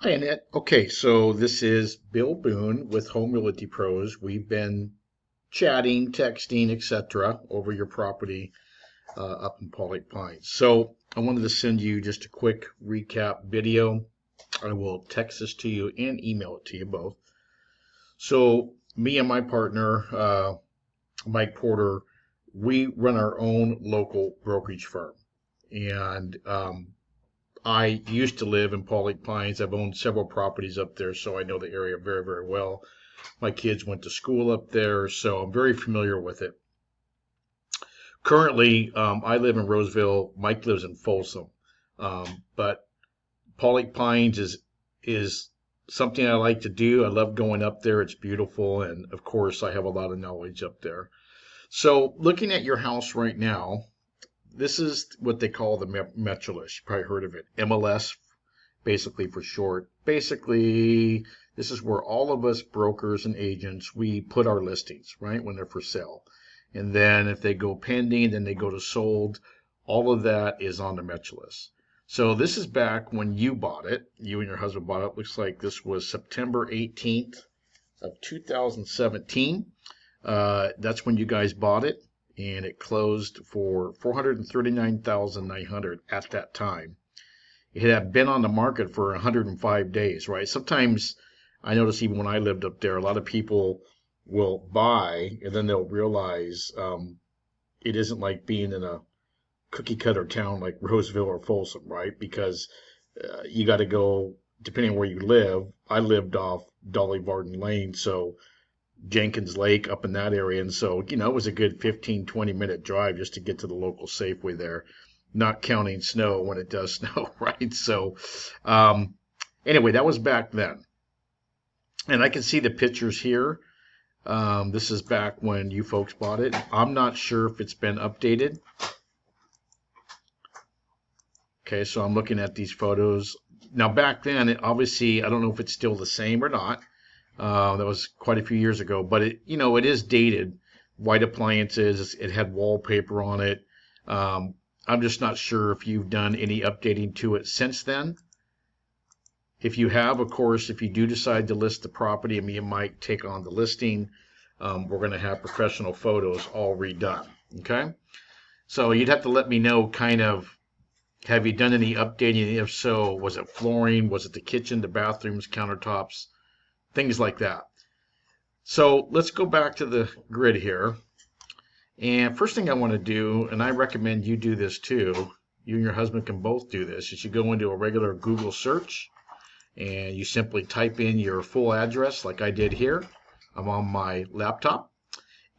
Hi, Annette. Okay, so this is Bill Boone with Home Realty Pros. We've been chatting, texting, etc. over your property up in Pollock Pines. So I wanted to send you just a quick recap video. I will text this to you and email it to you both. So me and my partner, Mike Porter, we run our own local brokerage firm. And I used to live in Pollock Pines. I've owned several properties up there, so I know the area very, very well. My kids went to school up there, so I'm very familiar with it. Currently, I live in Roseville. Mike lives in Folsom, but Pollock Pines is something I like to do. I love going up there. It's beautiful, and of course, I have a lot of knowledge up there. So, looking at your house right now, this is what they call the Metrolist. You probably heard of it. MLS, basically for short. Basically, this is where all of us brokers and agents, we put our listings, right, when they're for sale. And then if they go pending, then they go to sold. All of that is on the Metrolist. So this is back when you bought it. You and your husband bought it. Looks like this was September 18th of 2017. That's when you guys bought it, and it closed for $439,900 at that time. It had been on the market for 105 days, right? Sometimes I notice even when I lived up there, a lot of people will buy and then they'll realize it isn't like being in a cookie cutter town like Roseville or Folsom, right? Because you got to go, depending on where you live. I lived off Dolly Varden Lane, so Jenkins Lake up in that area. And so, it was a good 15, 20-minute drive just to get to the local Safeway there, not counting snow when it does snow, right? So, um, anyway, that was back then. And I can see the pictures here. This is back when you folks bought it. I'm not sure if it's been updated. Okay, so I'm looking at these photos. Now, back then, obviously, I don't know if it's still the same or not. That was quite a few years ago, but it is dated. White appliances, it had wallpaper on it. I'm just not sure if you've done any updating to it since then. If you have, of course, if you do decide to list the property and me and Mike take on the listing, we're going to have professional photos all redone. Okay. So you'd have to let me know kind of, have you done any updating? If so, was it flooring? Was it the kitchen, the bathrooms, countertops, things like that? So let's go back to the grid here. And first thing I want to do, and I recommend you do this too, you and your husband can both do this, is you go into a regular Google search and you simply type in your full address like I did here. I'm on my laptop.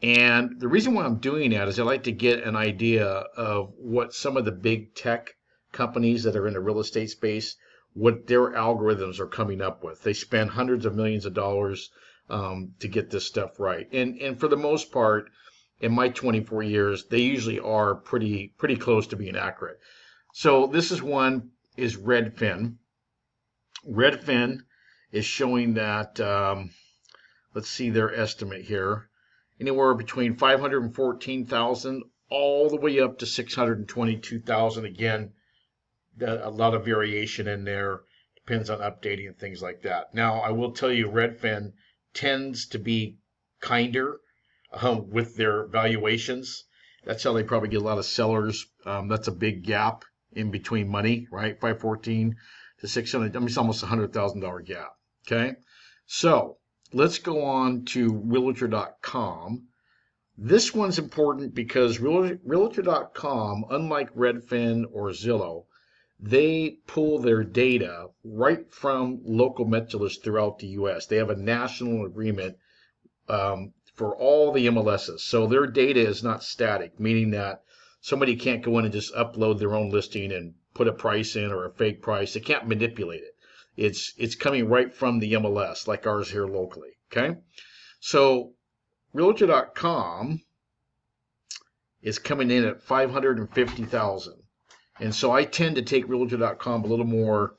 And the reason why I'm doing that is I like to get an idea of what some of the big tech companies that are in the real estate space, what their algorithms are coming up with. They spend hundreds of millions of dollars to get this stuff right. And for the most part, in my 24 years, they usually are pretty close to being accurate. So this is one is Redfin. Redfin is showing that, let's see their estimate here, anywhere between 514,000 all the way up to 622,000. Again, a lot of variation in there. Depends on updating and things like that. Now, I will tell you, Redfin tends to be kinder with their valuations. That's how they probably get a lot of sellers. That's a big gap in between money, right? 514 to 600. I mean, it's almost $100,000 gap. Okay. So let's go on to realtor.com. This one's important because realtor.com, unlike Redfin or Zillow, they pull their data right from local metrologists throughout the U.S. They have a national agreement for all the MLSs. So their data is not static, meaning that somebody can't go in and just upload their own listing and put a price in or a fake price. They can't manipulate it. It's coming right from the MLS, like ours here locally. Okay, so Realtor.com is coming in at 550,000, and so I tend to take Realtor.com a little more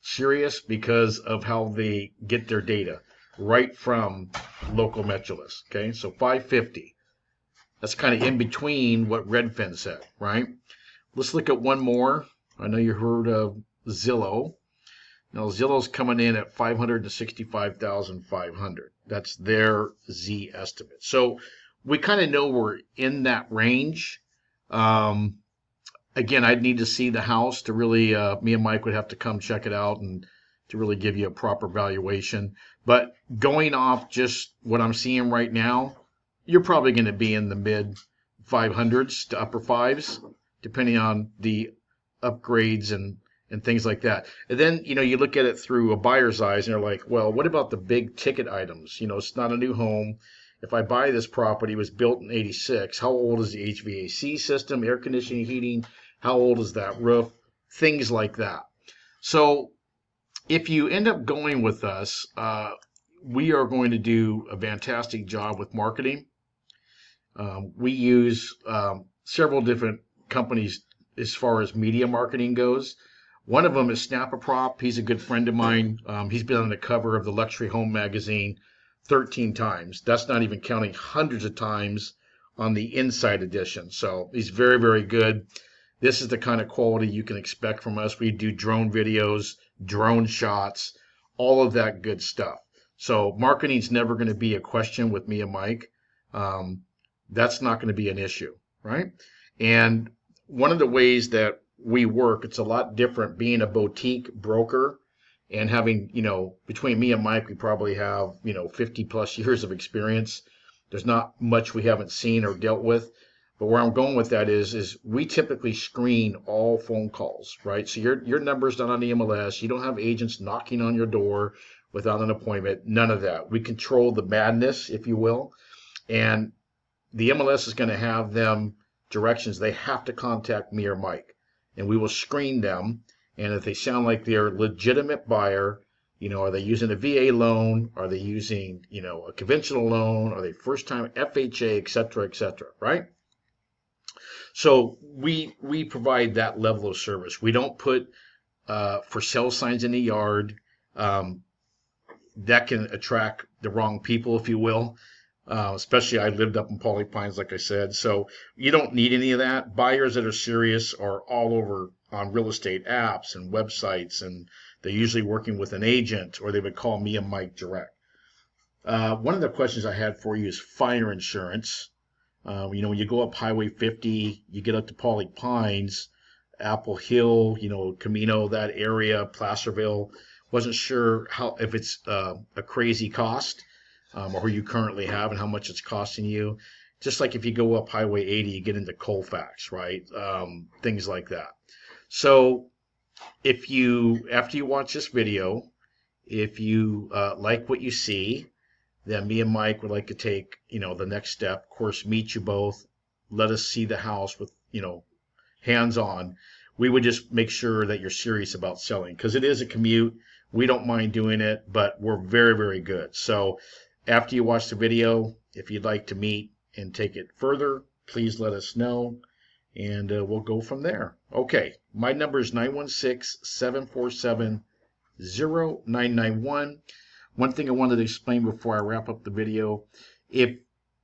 serious because of how they get their data right from local metrolists. Okay, so 550. That's kind of in between what Redfin said, right? Let's look at one more. I know you heard of Zillow. Now Zillow's coming in at 565,500. That's their Z estimate. So we kind of know we're in that range. Um, Again, I'd need to see the house to really, me and Mike would have to come check it out and to really give you a proper valuation. But going off just what I'm seeing right now, you're probably going to be in the mid 500s to upper fives, depending on the upgrades and things like that. And then, you look at it through a buyer's eyes and you're like, well, what about the big ticket items? It's not a new home. If I buy this property, it was built in 86, how old is the HVAC system, air conditioning, heating? How old is that roof? Things like that. So if you end up going with us, we are going to do a fantastic job with marketing. We use several different companies as far as media marketing goes. One of them is Snap-a-Prop. He's a good friend of mine. He's been on the cover of the Luxury Home magazine 13 times. That's not even counting hundreds of times on the inside edition. So he's very, very good. This is the kind of quality you can expect from us. We do drone videos, drone shots, all of that good stuff. So marketing's never going to be a question with me and Mike. That's not going to be an issue, right? And one of the ways that we work, it's a lot different being a boutique broker and having, between me and Mike, we probably have, 50 plus years of experience. There's not much we haven't seen or dealt with. But where I'm going with that is we typically screen all phone calls, right? So your number's not on the MLS. You don't have agents knocking on your door without an appointment. None of that. We control the madness, if you will. And the MLS is going to have them directions. They have to contact me or Mike. And we will screen them. And if they sound like they're a legitimate buyer, are they using a VA loan? Are they using, a conventional loan? Are they first time FHA, et cetera, right? So we provide that level of service. We don't put for sale signs in the yard. That can attract the wrong people, if you will. Especially I lived up in Pollock Pines, like I said. So you don't need any of that. Buyers that are serious are all over on real estate apps and websites, and they're usually working with an agent, or they would call me and Mike direct. One of the questions I had for you is fire insurance. When you go up Highway 50, you get up to Pollock Pines, Apple Hill, Camino, that area, Placerville. Wasn't sure if it's a crazy cost or who you currently have and how much it's costing you. Just like if you go up Highway 80, you get into Colfax, right? Things like that. So after you watch this video, if you like what you see, then me and Mike would like to take, the next step. Of course, meet you both. Let us see the house with, hands on. We would just make sure that you're serious about selling because it is a commute. We don't mind doing it, but we're very, very good. So after you watch the video, if you'd like to meet and take it further, please let us know and we'll go from there. Okay. My number is 916-747-0991. One thing I wanted to explain before I wrap up the video,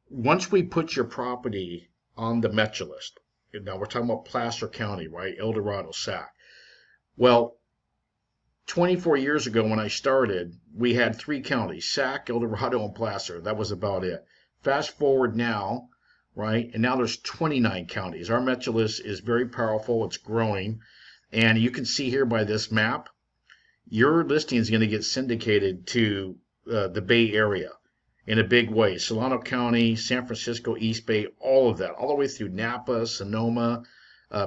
once we put your property on the Metro list, now we're talking about Placer County, right? El Dorado, Sac. Well, 24 years ago when I started, we had 3 counties, Sac, El Dorado, and Placer. That was about it. Fast forward now, right? And now there's 29 counties. Our Metro list is very powerful. It's growing. And you can see here by this map, your listing is going to get syndicated to the Bay Area in a big way. Solano County, San Francisco, East Bay, all of that, all the way through Napa, Sonoma,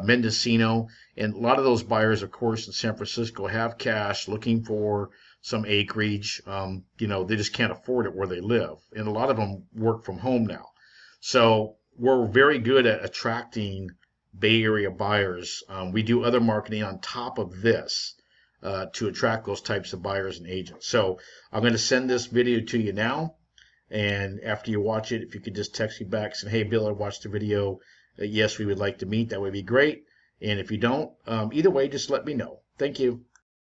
Mendocino. And a lot of those buyers, of course, in San Francisco have cash looking for some acreage. They just can't afford it where they live. And a lot of them work from home now. So we're very good at attracting Bay Area buyers. We do other marketing on top of this to attract those types of buyers and agents. So I'm going to send this video to you now. And after you watch it, if you could just text me back saying, hey, Bill, I watched the video. Yes, we would like to meet. That would be great. And if you don't, either way, just let me know. Thank you.